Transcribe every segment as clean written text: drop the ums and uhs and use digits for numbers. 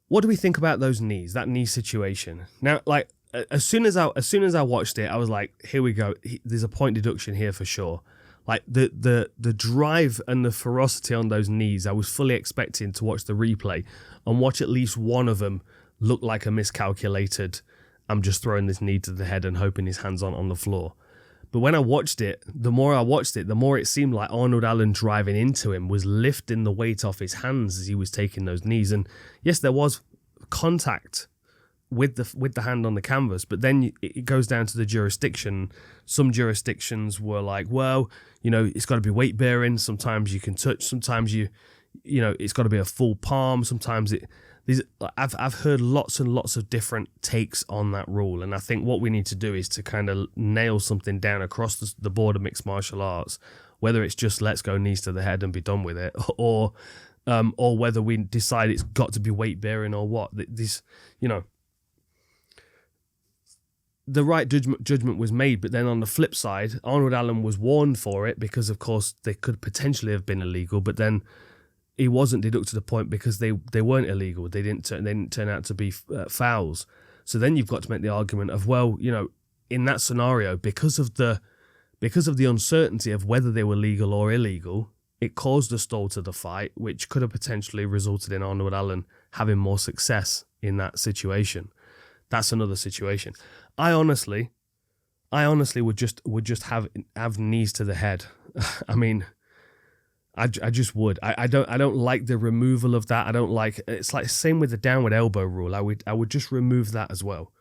what do we think about those knees, that knee situation? Now, like, as soon as I watched it, I was like, here we go. There's a point deduction here for sure. Like the drive and the ferocity on those knees, I was fully expecting to watch the replay and watch at least one of them look like a miscalculated, I'm just throwing this knee to the head and hoping his hand's on the floor. But when I watched it, the more it seemed like Arnold Allen driving into him was lifting the weight off his hands as he was taking those knees. And yes, there was contact with the hand on the canvas, but then it goes down to the jurisdiction. Some jurisdictions were like, well, you know, it's got to be weight bearing. Sometimes you can touch. Sometimes you know, it's got to be a full palm. Sometimes I've heard lots and lots of different takes on that rule, and I think what we need to do is to kind of nail something down across the board of mixed martial arts, whether it's just let's go knees to the head and be done with it, or whether we decide it's got to be weight bearing or what. This, you know, the right judgment was made, but then on the flip side, Arnold Allen was warned for it because, of course, they could potentially have been illegal, but then he wasn't deducted a point because they weren't illegal. They didn't turn out to be fouls. So then you've got to make the argument of, well, you know, in that scenario, because of the uncertainty of whether they were legal or illegal, it caused a stall to the fight, which could have potentially resulted in Arnold Allen having more success in that situation. That's another situation. I honestly would just have knees to the head. I mean, I just would. I don't like the removal of that. I don't like. It's like same with the downward elbow rule. I would just remove that as well.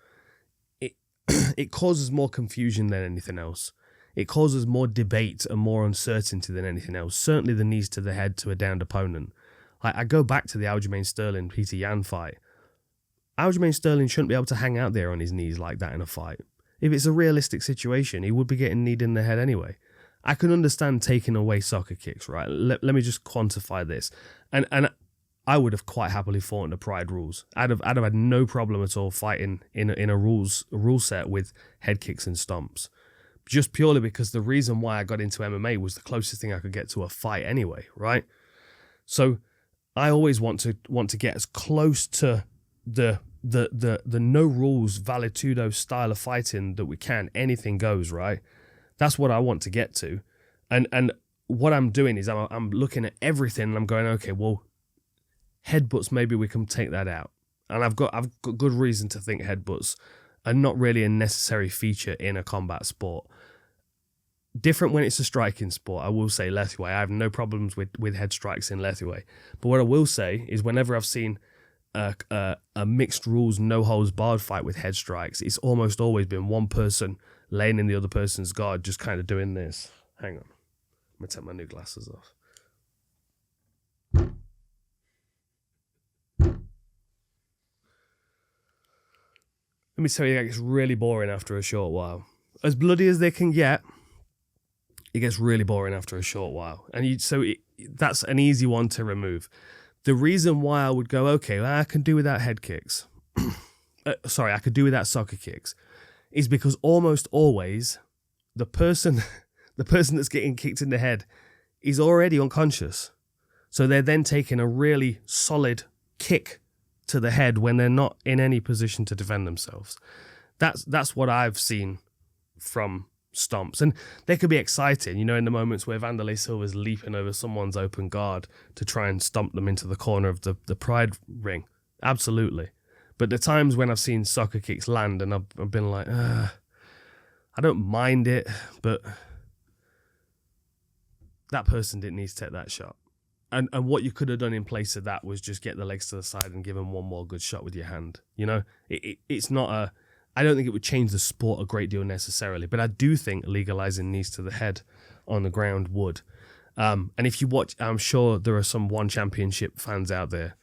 It causes more confusion than anything else. It causes more debate and more uncertainty than anything else. Certainly the knees to the head to a downed opponent. I go back to the Aljamain Sterling Peter Yan fight. Aljamain Sterling shouldn't be able to hang out there on his knees like that in a fight. If it's a realistic situation, he would be getting kneed in the head anyway. I can understand taking away soccer kicks, right? Let me just quantify this. And I would have quite happily fought in the Pride rules. I'd have had no problem at all fighting in a rule set with head kicks and stomps. Just purely because the reason why I got into MMA was the closest thing I could get to a fight anyway, right? So I always want to get as close to the no rules valetudo style of fighting that we can. Anything goes, right? That's what I want to get to. And what I'm doing is I'm looking at everything and I'm going, okay, well, headbutts, maybe we can take that out. And I've got good reason to think headbutts are not really a necessary feature in a combat sport. Different when it's a striking sport. I will say Lethwei. I have no problems with head strikes in Lethwei. But what I will say is whenever I've seen a mixed rules, no holds barred fight with head strikes, it's almost always been one person laying in the other person's guard, just kind of doing this. Hang on. I'm going to take my new glasses off. Let me tell you, it gets really boring after a short while. As bloody as they can get, it gets really boring after a short while. And that's an easy one to remove. The reason why I would go, okay, well, I can do without head kicks. I could do without soccer kicks, is because almost always the person that's getting kicked in the head is already unconscious. So they're then taking a really solid kick to the head when they're not in any position to defend themselves. That's what I've seen from stomps. And they could be exciting, you know, in the moments where Vanderlei Silva's leaping over someone's open guard to try and stomp them into the corner of the Pride ring. Absolutely. But the times when I've seen soccer kicks land and I've been like, I don't mind it, but that person didn't need to take that shot. And what you could have done in place of that was just get the legs to the side and give them one more good shot with your hand. You know, it's not I don't think it would change the sport a great deal necessarily, but I do think legalizing knees to the head on the ground would. And if you watch, I'm sure there are some One Championship fans out there.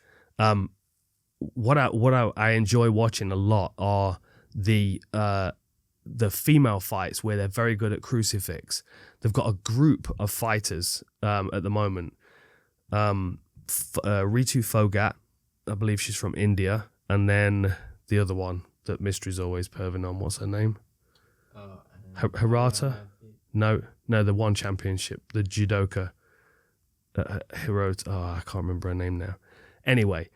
What I enjoy watching a lot are the female fights where they're very good at crucifix. They've got a group of fighters at the moment. Ritu Phogat, I believe she's from India, and then the other one that Mystery's always perving on. What's her name? Hirata? No, the One Championship, the judoka. Hirota. Oh, I can't remember her name now. Anyway,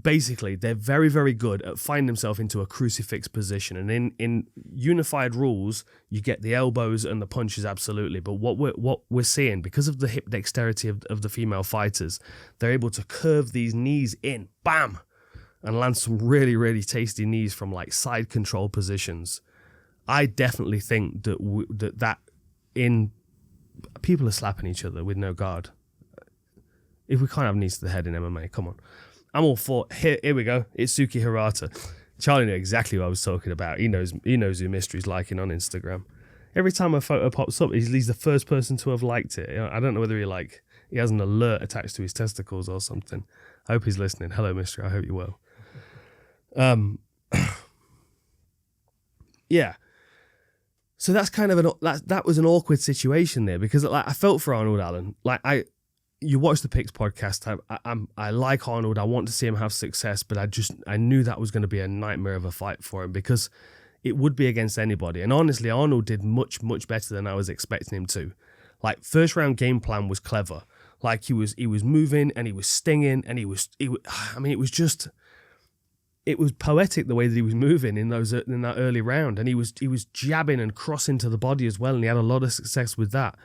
basically, they're very, very good at finding themselves into a crucifix position. And in unified rules, you get the elbows and the punches, absolutely. But what we're seeing, because of the hip dexterity of the female fighters, they're able to curve these knees in, bam, and land some really, really tasty knees from like side control positions. I definitely think that in people are slapping each other with no guard. If we can't have knees to the head in MMA, come on. I'm all for here we go. It's Suki Hirata. Charlie knew exactly what I was talking about. He knows who Mystery's liking on Instagram. Every time a photo pops up, he's the first person to have liked it. I don't know whether he has an alert attached to his testicles or something. I hope he's listening. Hello, Mystery. I hope you're well. Yeah. So that's kind of that was an awkward situation there, because like I felt for Arnold Allen. Like you watch the Picks podcast. I like Arnold. I want to see him have success, but I knew that was going to be a nightmare of a fight for him, because it would be against anybody. And honestly, Arnold did much, much better than I was expecting him to. Like, first round game plan was clever. Like he was moving and he was stinging and it was poetic the way that he was moving in that early round, and he was jabbing and crossing to the body as well, and he had a lot of success with that.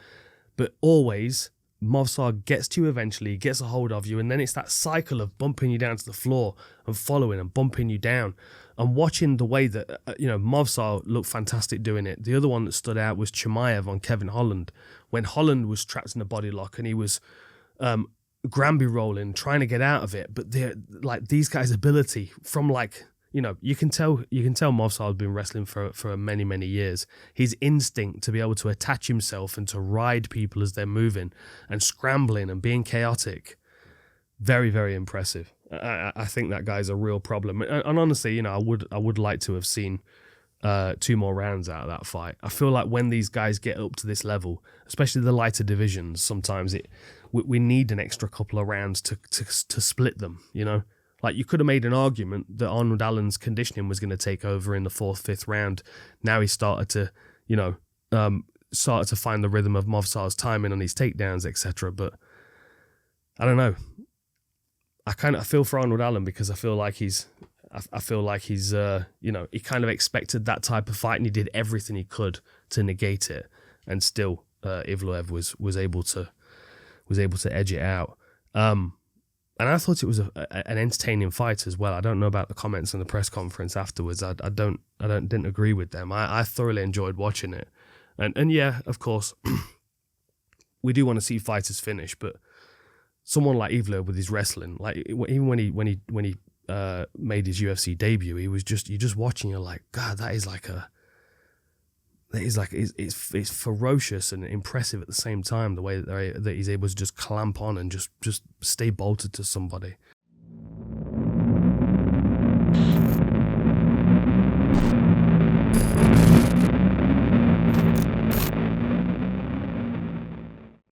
But always, Movsar gets to you eventually, gets a hold of you, and then it's that cycle of bumping you down to the floor and following and bumping you down. And watching the way that Movsar looked fantastic doing it. The other one that stood out was Chimaev on Kevin Holland, when Holland was trapped in a body lock and he was Granby rolling, trying to get out of it. But they're like, these guys' ability from you can tell Movsar has been wrestling for many, many years. His instinct to be able to attach himself and to ride people as they're moving and scrambling and being chaotic, very, very impressive. I think that guy's a real problem. And honestly, I would like to have seen 2 more rounds out of that fight. I feel like when these guys get up to this level, especially the lighter divisions, sometimes we need an extra couple of rounds to split them, Like, you could have made an argument that Arnold Allen's conditioning was going to take over in the 4th, 5th round. Now he started to, find the rhythm of Movsar's timing on his takedowns, etc. But I don't know. I kind of feel for Arnold Allen, because I feel like he's he kind of expected that type of fight, and he did everything he could to negate it, and still Evloev was able to edge it out. And I thought it was an entertaining fight as well. I don't know about the comments in the press conference afterwards. I didn't agree with them. I thoroughly enjoyed watching it, and yeah, of course, we do want to see fighters finish. But someone like Evloev with his wrestling, like even when he made his UFC debut, you're just watching. You're like, God, it's ferocious and impressive at the same time, the way that he's able to just clamp on and just stay bolted to somebody.